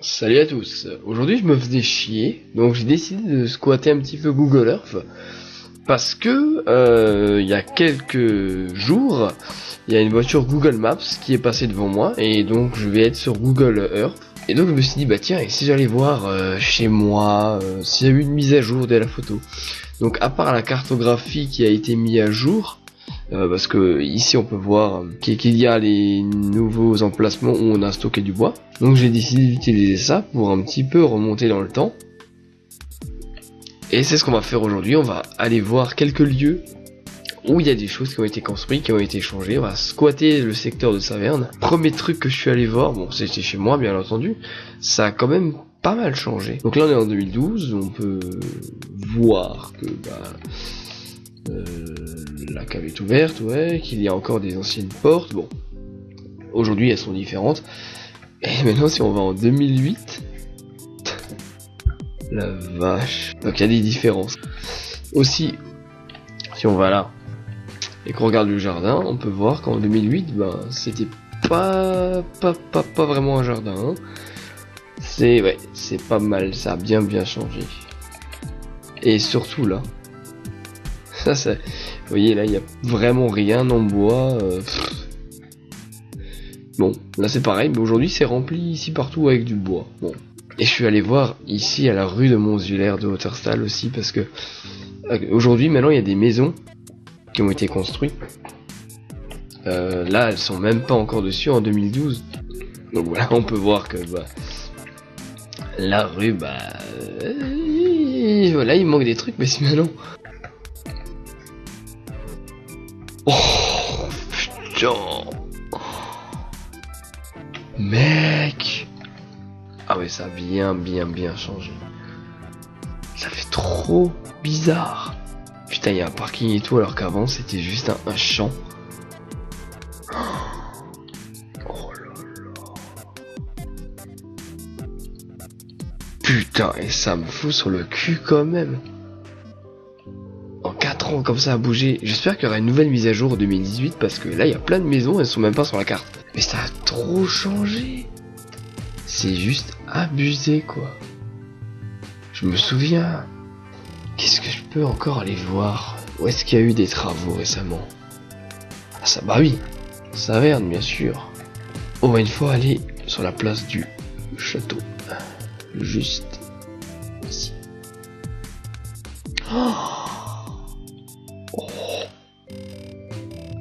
Salut à tous, aujourd'hui je me faisais chier, donc j'ai décidé de squatter un petit peu Google Earth, parce que il y a quelques jours, il y a une voiture Google Maps qui est passée devant moi, et donc je vais être sur Google Earth, et donc je me suis dit bah tiens, et si j'allais voir chez moi, s'il y a eu une mise à jour de la photo. Donc à part la cartographie qui a été mise à jour, parce que ici on peut voir qu'il y a les nouveaux emplacements où on a stocké du bois. Donc j'ai décidé d'utiliser ça pour un petit peu remonter dans le temps. Et c'est ce qu'on va faire aujourd'hui. On va aller voir quelques lieux où il y a des choses qui ont été construites, qui ont été changées. On va squatter le secteur de Saverne. Premier truc que je suis allé voir, bon c'était chez moi bien entendu, ça a quand même pas mal changé. Donc là on est en 2012, on peut voir que la cave est ouverte, ouais, qu'il y a encore des anciennes portes. Bon, aujourd'hui elles sont différentes. Et maintenant si on va en 2008, la vache. Donc il y a des différences. Aussi, si on va là et qu'on regarde le jardin, on peut voir qu'en 2008, c'était pas vraiment un jardin. Hein. C'est pas mal, ça a bien changé. Et surtout là. Vous voyez là, il y a vraiment rien en bois. Bon, là c'est pareil, mais aujourd'hui c'est rempli ici partout avec du bois. Bon. Et je suis allé voir ici à la rue de Montsvillers de Hotterstall aussi parce que aujourd'hui maintenant il y a des maisons qui ont été construites. Là elles sont même pas encore dessus en 2012. Donc voilà, on peut voir que la rue voilà, il manque des trucs, mais sinon. Oh putain. Mec. Ah ouais, ça a bien changé. Ça fait trop bizarre. Putain, il y a un parking et tout alors qu'avant c'était juste un champ. Oh là là. Putain, et ça me fout sur le cul quand même. En 4 ans comme ça à bouger. J'espère qu'il y aura une nouvelle mise à jour en 2018 parce que là il y a plein de maisons, elles sont même pas sur la carte. Mais ça a trop changé. C'est juste abusé quoi. Je me souviens. Qu'est-ce que je peux encore aller voir? Où est-ce qu'il y a eu des travaux récemment? Ah ça, bah oui, Saverne bien sûr. On va une fois aller sur la place du château. Juste ici. Oh.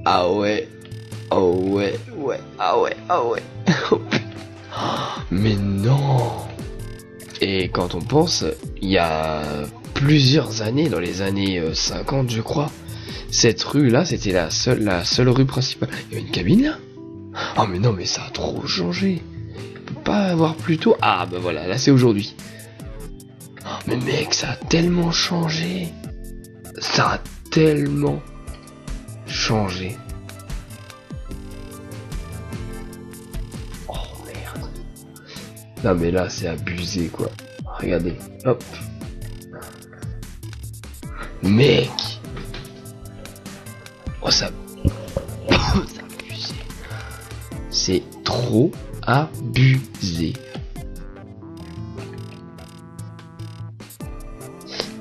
Ah ouais. Oh ouais. Ah ouais. Mais non. Et quand on pense, il y a plusieurs années, dans les années 50 je crois, cette rue là c'était la seule rue principale. Il y avait une cabine là. Oh mais non, mais ça a trop changé. On peut pas avoir plus tôt. Ah bah voilà, là c'est aujourd'hui. Oh, mais mec, ça a tellement changé. Ça a tellement changé. Non mais là c'est abusé quoi. Regardez, hop. Mec. Oh ça... c'est abusé. C'est trop abusé.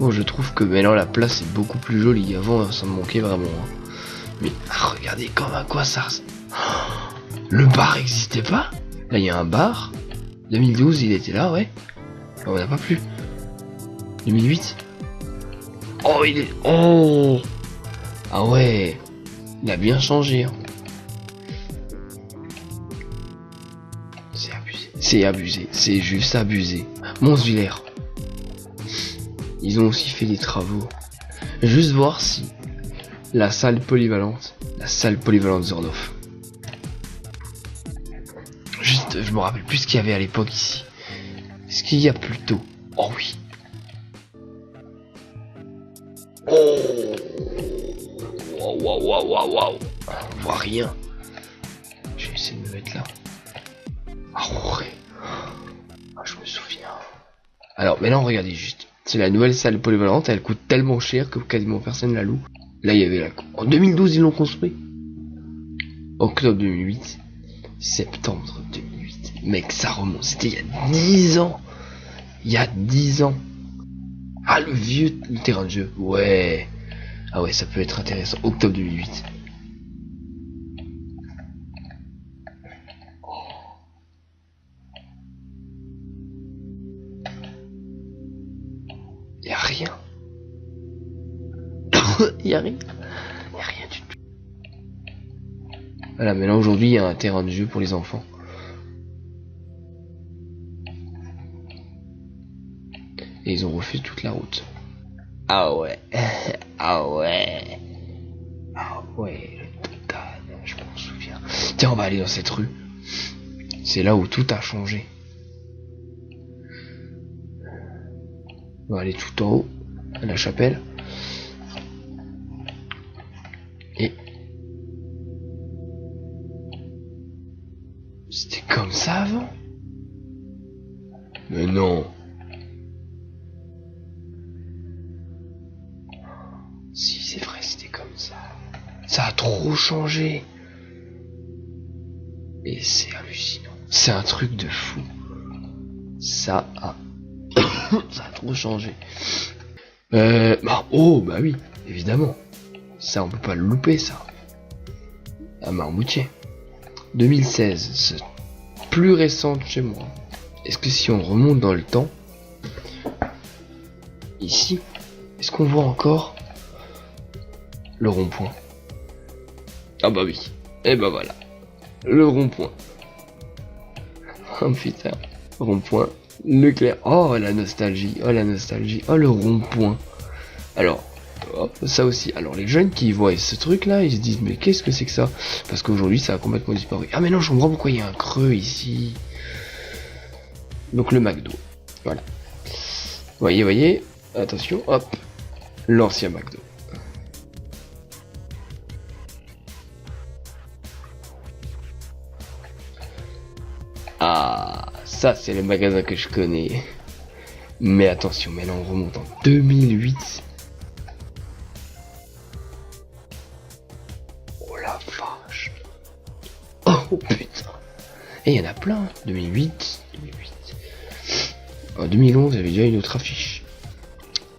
Bon, je trouve que maintenant la place est beaucoup plus jolie. Avant ça me manquait vraiment. Hein. Mais regardez comme à quoi ça... Le bar existait pas. Là il y a un bar. 2012 il était là, ouais. On n'a pas plus. 2008. Oh il est... Oh. Ah ouais. Il a bien changé. Hein. C'est abusé. C'est abusé. C'est juste abusé. Montsvillers. Ils ont aussi fait des travaux. Juste voir si la salle polyvalente Zornhof. Juste, je me rappelle plus ce qu'il y avait à l'époque ici. Est-ce qu'il y a plus tôt? Oh oui. Oh. Waouh. On voit rien. Je vais essayer de me mettre là. Ah ouais. Ah, je me souviens. Alors, maintenant, regardez juste. C'est la nouvelle salle polyvalente. Elle coûte tellement cher que quasiment personne la loue. Là, il y avait la... En 2012, ils l'ont construit. Octobre 2008. Septembre 2008. Mec, ça remonte. C'était il y a 10 ans. Il y a 10 ans. Ah, le vieux terrain de jeu. Ouais. Ah ouais, ça peut être intéressant. Octobre 2008. Il y a rien. Il y a rien. Il y a rien du tout. Voilà, mais là aujourd'hui, il y a un terrain de jeu pour les enfants. Et ils ont refait toute la route. Ah ouais. Ah ouais. Ah ouais, le total, je m'en souviens. Tiens, on va aller dans cette rue. C'est là où tout a changé. On va aller tout en haut, à la chapelle. Et... c'était comme ça avant? Mais non. Si, c'est vrai, c'était comme ça. Ça a trop changé. Et c'est hallucinant. C'est un truc de fou. Ça a... ça a trop changé. Bah oui, évidemment. Ça, on peut pas le louper, ça. À Marmoutier. 2016, c'est plus récent de chez moi. Est-ce que si on remonte dans le temps, ici, est-ce qu'on voit encore le rond-point? Ah bah oui. Et bah voilà. Le rond-point. Oh putain. Rond-point. Leclerc. Oh la nostalgie. Oh la nostalgie. Oh le rond-point. Alors, hop, ça aussi. Alors les jeunes qui voient ce truc là, ils se disent mais qu'est-ce que c'est que ça? Parce qu'aujourd'hui ça a complètement disparu. Ah mais non, je comprends pourquoi il y a un creux ici. Donc le McDo. Voilà. Voyez. Attention, hop. L'ancien McDo. Ah, ça c'est le magasin que je connais. Mais attention, mais là on remonte en 2008. Oh la vache. Oh putain. Et il y en a plein. 2008. En 2011, il y avait déjà une autre affiche.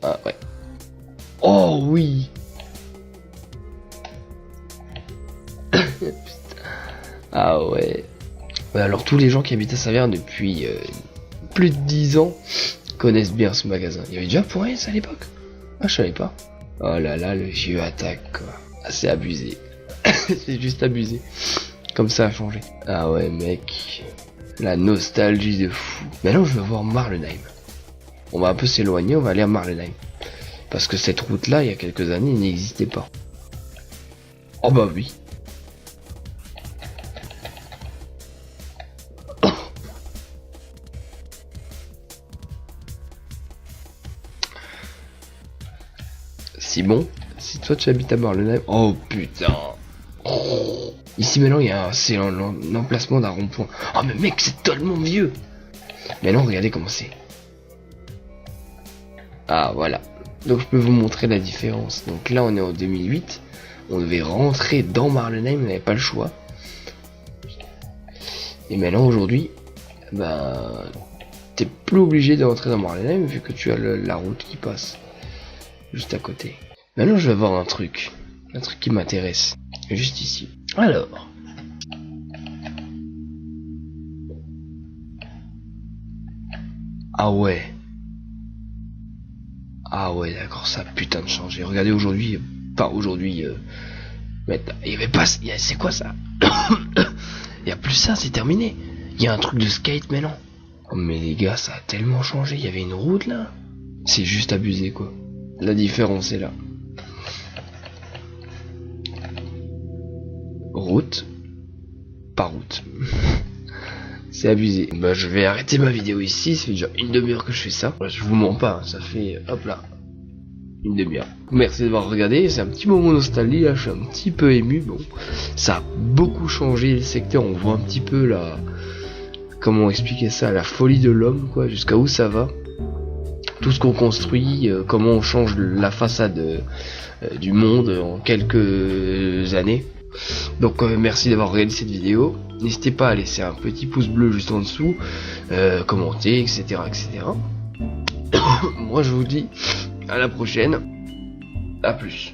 Ah ouais. Oh oui. Putain. Ah ouais. Alors tous les gens qui habitent à Saverne depuis plus de 10 ans connaissent bien ce magasin. Il y avait déjà pour à l'époque. Ah, je savais pas. Oh là là, le vieux attaque quoi. Ah, c'est abusé. C'est juste abusé. Comme ça a changé. Ah ouais mec. La nostalgie de fou. Maintenant je vais voir Marlenheim. On va un peu s'éloigner, on va aller à Marlenheim. Parce que cette route là, il y a quelques années, il n'existait pas. Oh bah oui. Si bon, si toi tu habites à Marlenheim, oh putain. Oh. Ici maintenant c'est l'emplacement d'un rond-point. Oh mais mec, c'est tellement vieux. Mais non, regardez comment c'est. Ah voilà. Donc je peux vous montrer la différence. Donc là on est en 2008. On devait rentrer dans Marlenheim, on n'avait pas le choix. Et maintenant aujourd'hui, bah t'es plus obligé de rentrer dans Marlenheim vu que tu as la route qui passe juste à côté. Maintenant je vais voir un truc qui m'intéresse, juste ici. Alors, ah ouais, d'accord, ça a putain de changé. Regardez aujourd'hui, pas aujourd'hui, mais il y avait pas, c'est quoi ça? Il y a plus ça, c'est terminé. Il y a un truc de skate maintenant. Oh mais les gars, ça a tellement changé. Il y avait une route là. C'est juste abusé quoi. La différence est là. Route, pas route. C'est abusé. Bah je vais arrêter ma vidéo ici, ça fait déjà une demi-heure que je fais ça. Je vous mens pas, ça fait, hop là, une demi-heure. Merci d'avoir regardé, c'est un petit moment nostalgie là, je suis un petit peu ému. Bon, ça a beaucoup changé le secteur, on voit un petit peu la... comment expliquer ça, la folie de l'homme quoi, jusqu'à où ça va. Tout ce qu'on construit, comment on change la façade du monde en quelques années. Donc merci d'avoir regardé cette vidéo. N'hésitez pas à laisser un petit pouce bleu juste en dessous, commenter, etc., etc. Moi je vous dis à la prochaine. À plus.